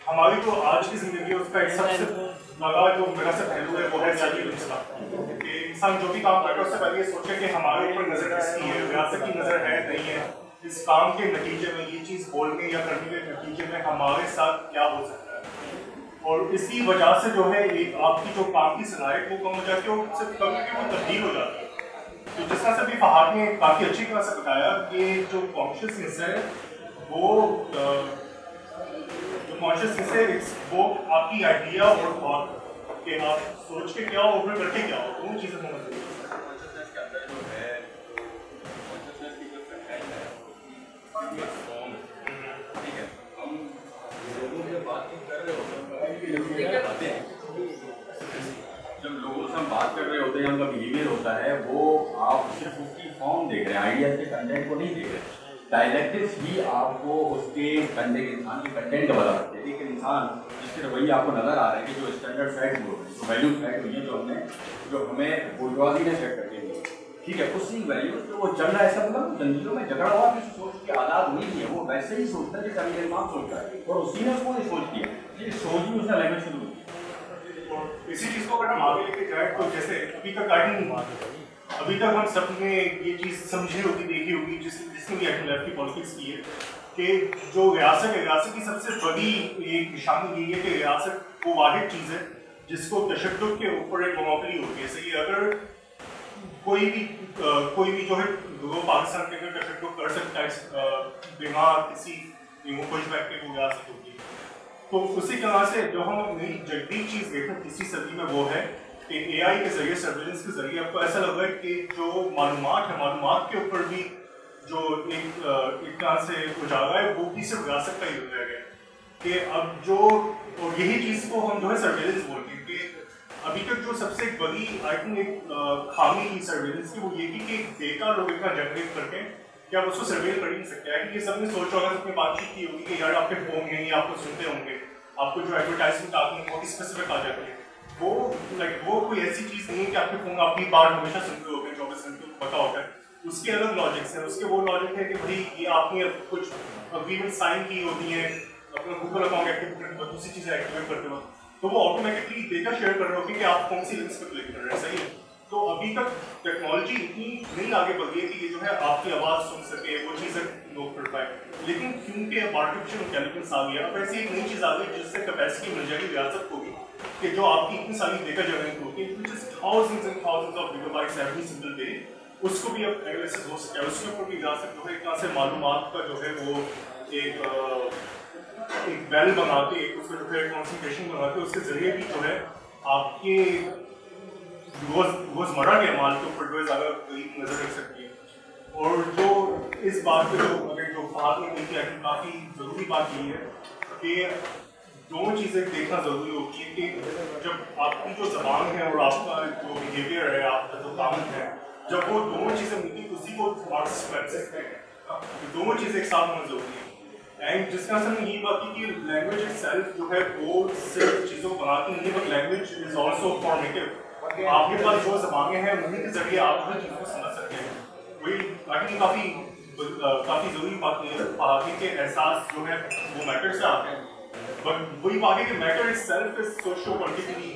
हमारी जो आज की जिंदगी है उसका एक सबसे बड़ा जो मेरा से पहलू है वो है सर्विलेंस का। कि इंसान जो भी काम करता है उससे पहले ये सोचे कि हमारे ऊपर नजर किसकी है, विरासत की नजर है नहीं है, इस काम के नतीजे में ये चीज बोलने या करने के नतीजे में हमारे साथ क्या हो सकता है। और इसी वजह से जो है एक आपकी जो काम की सलाहियत वो कम हो जाती है और उससे कभी वो तब्दील हो जाती है। तो जिस तरह से भी फहाद ने काफ़ी अच्छी तरह से बताया कि जो कॉन्शियसनेस है वो जो कॉन्शियसनेस है वो आपकी आइडिया और थॉट के आप सोच के क्या हो और करके क्या हो दोनों चीज़ें होना चाहिए। जब लोगों से हम बात कर रहे होते हैं, उनका बिहेवियर होता है, वो आप सिर्फ उसकी फॉर्म देख रहे हैं, आइडियाज के कंटेंट को नहीं देख रहे। डायलेक्टिक्स ही आपको उसके बंदे के इंसान के कंटेंट का बता सकते हैं। एक इंसान जिसके रवैये आपको नजर आ रहे हैं कि जो स्टैंडर्ड फैक्ट हुए हैं, जो वैल्यू फैक्ट हुई है, जो हमें बुर्जुआजी ने सेट करके दी, ठीक है, उसी वैल्यू पे वो चल रहा है। ऐसा मतलब जंजीरों में जकड़ा हुआ किसी सोच की आज़ाद हुई नहीं है, वो वैसे ही सोचता है जैसे अमीर इमाम सोचता है, और उसी ने उसको ये सोच किया, ये सोच ही उसने लैंग्वेज शुरू की। इसी चीज को अगर हम आगे लेके जाए तो जैसे अभी तक हम सबने ये चीज समझी होगी, देखी होगी, जिसने भी लेफ्ट की पॉलिटिक्स की है कि जो रियासत है, रियासत की सबसे बड़ी एक निशानी यही है कि रियासत वो वाहिद चीज है जिसको तशद्दुद के ऊपर एक मोनोपोली होती है। सही, अगर कोई भी जो है वो पाकिस्तान के अंदर तशद्दुद कर सकता है बिना किसी पुशबैक के वो रियासत होती है। तो उसी तरह से जो हम नई जदीद चीज़ देखें तीसरी सदी में वो है कि एआई के जरिए, सर्विलेंस के जरिए आपको ऐसा लग रहा है कि जो मालूमात है, मालूमात के ऊपर भी जो एक तरह से उजाला है वो भी सिर्फ विरासत का ही हो जाएगा कि अब जो, और यही चीज़ को हम जो है सर्विलेंस बोलते हैं। कि अभी तक जो सबसे बड़ी आई थिंक एक खामी थी सर्विलेंस की वो ये थी कि डेटा लोग इतना जनरेट करके कि आप उसको सर्वेल कर ही नहीं सकते हैं। ये सबने सोचा होगा, सबने बातचीत की होगी कि यार आपके फोन में या आपको सुनते होंगे, आपको जो एडवर्टाइजमेंट आती है बहुत ही स्पेसिफिक आ जाती है। वो कोई ऐसी चीज़ नहीं है कि आपके फोन आपकी बात हमेशा सुनते होंगे 24 घंटे पता होता है। उसके अलग लॉजिक्स हैं। उसके वो लॉजिक है कि भाई ये आपने कुछ अग्रीमेंट साइन की होती है अपना गूगल अकाउंट एक्टिवेट करते वक्त, दूसरी चीज़ें एक्टिवेट करते वक्त, तो वो ऑटोमेटिकली डेटा शेयर कर रहे होंगे कि आप कौन सी लिंक्स पर क्लिक कर रहे हैं। सही है। तो अभी तक टेक्नोलॉजी इतनी नहीं आगे बढ़ गई है कि ये जो है आपकी आवाज़ सुन सके, वो चीज़ें नोट कर पाए। लेकिन क्योंकि अब आर्टिफिशियल इंटेलिजेंस आ गया, अब ऐसी एक नई चीज़ आ गई जिससे कैपेसिटी मिल जाएगी रियासत को भी कि जो आपकी इतनी सारी डेटा जनरेट होती है, which is thousands and thousands of gigabytes every single day, उसको भी अब एनालिसिस हो सकता है। उसके ऊपर भी रियासत जो है इतना से मालूमात का जो है वो एक बेल बनाते, उसका जो है कॉन्सेंट्रेशन बनाते, उसके जरिए भी जो है आपके रोजमर्रा के अमाल के ऊपर जो है ज़्यादा नजर रख सकती है। और जो इस बात पे जो फहाद ने कही थी, काफ़ी ज़रूरी बात यही है कि दोनों चीज़ें देखना ज़रूरी होती है कि जब आपकी जो ज़बान है और आपका जो बिहेवियर है, आपका जो काम है, जब वो दोनों चीज़ें मिलती तो उसी को मार्क्सिस्ट कर सकते हैं। दोनों चीज़ें एक साथ होना ज़रूरी है। एंड जिस तरह से हमने यही बात की कि लैंग्वेज इटसेल्फ जो है वो सिर्फ चीज़ों को बनाती नहीं, but language is also formative. आपके पास जो ज़बानें हैं उन्हीं के जरिए आप हर चीज़ को समझ सकते हैं। वही काफ़ी ज़रूरी बात है आगे के एहसास जो है वो मैटर से आते हैं, बट वही आगे के matter itself is socio politically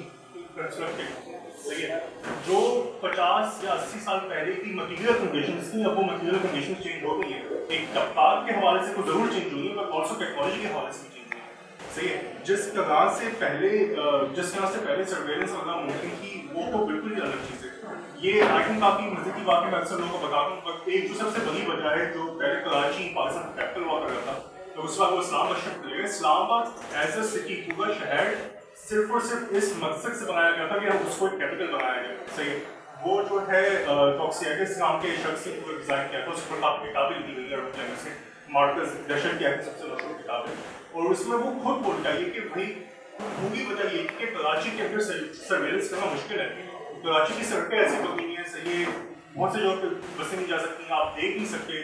constructed. सही है। जो 50 या 80 साल पहले की मटीरियल कंडीशंस थी, अब वो मटीरियल कंडीशंस चेंज हो गई है। एक तबकात के हवाले से तो जरूर चेंज हुई है, बट ऑल्सो टेक्नोलॉजी के हवाले से चेंज हुई है। सही है। जिस तरह से पहले सर्वेलेंस वगैरह मुमकिन थी वो तो बिल्कुल ही अलग चीज़ है। ये आई थिंक काफ़ी मजे की बात है, मैं अक्सर लोगों को बताता हूँ। बट एक जो सबसे बड़ी वजह है, जो पहले कराची पाकिस्तान कैपिटल हुआ करता था, तो उस वक्त वो इस्लामाबाद शिफ्ट हो गया। इस्लामाबाद एज अ सिटी, पूरा शहर सिर्फ और सिर्फ इस मकसद से बनाया गया था कि हम उसको एक कैपिटल बनाया जाए। सही है। वो जो है टॉक्सियाटिस नाम के शख्स ने पूरा डिज़ाइन किया था, उस पर काफ़ी किताबें लिखी गई है अरबिक लैंग्वेज से। मार्कस दशर की सबसे मशहूर किताब है, और उसमें वो खुद बोलता है कि भाई पूरी वजह ये कि कराची के अंदर सर्वेलेंस करना मुश्किल है। कराची की सड़कें ऐसी बनी हुई हैं, सही है, बहुत से जगह पे बसें नहीं जा सकती, आप देख नहीं सकते,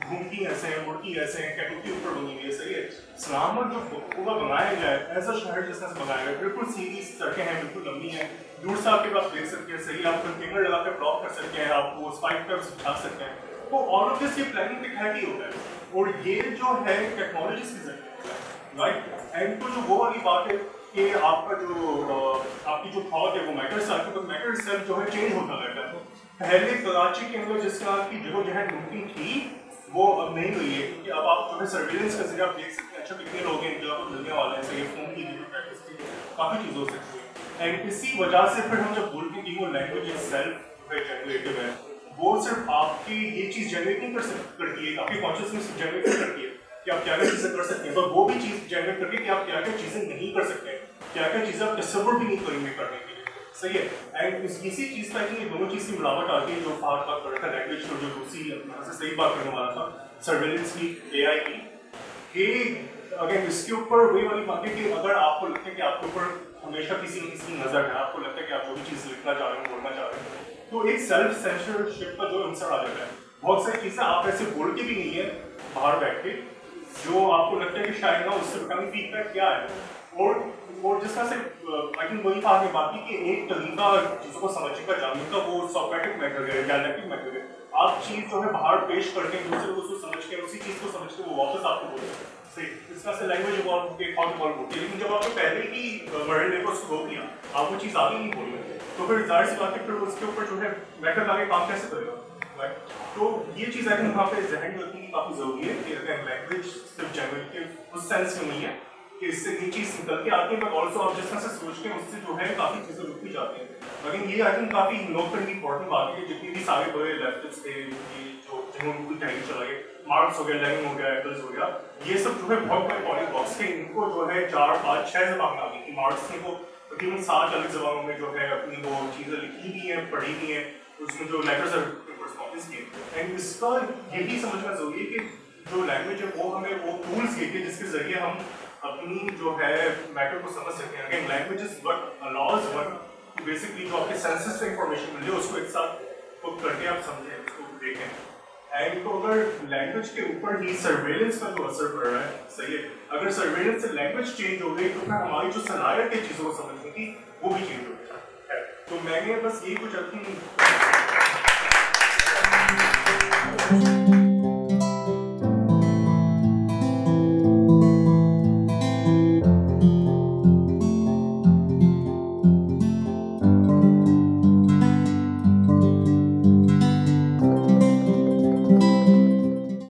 घूमती ऐसे हैं, मुड़ती ऐसे हैं, कैटूटी ऊपर बनी हुई है। सही है। इस्लामाबाद जो पूरा बनाया गया है एज अ शहर जिस तरह से बनाया गया है, बिल्कुल सीधी सड़कें हैं, बिल्कुल लंबी हैं, दूर से आपके पास देख सकते हैं। सही, आप कंटेनर लगा के ब्लॉक कर सकते हैं, आप वो स्पाइक पर उठा सकते हैं। तो ऑल ऑफ दिस ये प्लानिंग के तहत ही होता है, और ये जो है टेक्नोलॉजी से जरिए होता है। राइट। एंड तो जो वो वाली बात है कि आपका जो आपकी जो थॉट है वो मैटर से आपके मैटर सेल्फ जो है चेंज होता रहता है। पहले कराची के अंदर जिस तरह की जगह मुमकिन थी वो अब नहीं हुई है, क्योंकि अब आप जो है सर्विलेंस का जरिए आप देख सकते हैं अच्छा कितने लोग हैं जो आपको मिलने वाले हैं, सही फोन की प्रैक्टिस की काफ़ी चीज़ हो सकती है। एंड इसी वजह से फिर हम जब बोलते हैं कि वो लैंग्वेज सेल्फ जनरेटिव है, वो सिर्फ आपकी ये चीज़ जनरेट नहीं करती है, आपके कॉन्शियसनेस जनरेट नहीं करती है कि आप क्या क्या चीज़ें कर सकते हैं, पर वो भी चीज़ जनरेट करती है कि आप क्या क्या चीज़ें नहीं कर सकते हैं, क्या क्या चीज़ें आप तसव्वुर भी नहीं करेंगे करने के लिए, सही है। एंड इसी चीज़ पर ये दोनों चीज़ की मिलावट आती है जो बात कर रहा था लैंग्वेज को, जो दूसरी यहाँ से सही बात करने वाला था सर्वेलेंस की, AI की, कि अगर इसके ऊपर वही वाली बात है कि अगर आपको लगता है कि आपके ऊपर हमेशा किसी न किसी की नज़र है, आपको लगता है कि आप जो भी चीज़ लिखना चाह रहे हैं बोलना चाह रहे हैं, तो एक सेल्फ सेंसरशिप का जो आंसर आ जाता है। बहुत सारी चीज़ें आप ऐसे बोल के भी नहीं है बाहर बैठ के जो आपको लगता है कि शायद ना उससे कमी फीडबैक क्या है, और जिस तरह से आई थिंक वही कहा बात की कि एक तरीका चीज़ों को समझने का जानने का वो सोक्रेटिक मेथड है, डायलेक्टिक मेथड है। आप चीज़ जो है बाहर पेश करते हैं दूसरे को उसको समझ के उसी चीज़ को समझ के वो वापस आपको बोलते हैं, सही। इस तरह से लैंग्वेज इवॉल्व होती है, थॉट इवॉल्व होती है, लेकिन जब आपने पहले ही वर्ड लेकर उसको रोक लिया, आप वो चीज़ आगे नहीं बोल रहे, तो फिर जाहिर सी बात है फिर उसके ऊपर जो है मेथड आगे काम कैसे करेगा, राइट। तो ये चीज़ आई थिंक वहाँ पे जहन में रखने की काफ़ी ज़रूरी है कि अगर लैंग्वेज सिर्फ जनरेटिव उस सेंस में नहीं है कि इससे ये चीज़ निकल के आती है, बट ऑल्सो आप जिस तरह से सोचते हैं उससे जो है काफ़ी चीज़ें रुक भी जाती हैं। लेकिन ये आई थिंक काफ़ी नोट करने की इंपॉर्टेंट बात है कि जितनी भी सारे बड़े लेफ्टिस्ट थे जो जिन्होंने पूरी टाइम चलाई, मार्क्स हो गया, लेनिन हो गया, एंगल्स हो गया, ये सब जो है बहुत बड़े पॉलिटिक्स थे, इनको जो है 4, 5, 6 जबान आ गई थी। मार्क्स ने को तकरीबन 7 अलग जबानों में जो है अपनी वो चीज़ें लिखी भी हैं, पढ़ी भी हैं, उसमें जो लेटर्स और रिस्पॉन्सेस किए। एंड इसका यही समझना जरूरी है कि जो लैंग्वेज है वो हमें वो टूल्स देती है जिसके जरिए हम अपनी जो है मैटर को समझ सकते हैं। Again language is what allows one basically जो आपके सेंसेस से इंफॉर्मेशन मिले उसको एक साथ तो करके आप समझें, उसको देखें। एंड तो अगर लैंग्वेज के ऊपर ही सर्वेलेंस का जो असर पड़ रहा है, सही है, अगर सर्वेलेंस से लैंग्वेज चेंज हो गई तो फिर हमारी जो सलाहियत है चीज़ों को समझने की वो भी चेंज हो गई। तो मैंने बस यही कुछ अपनी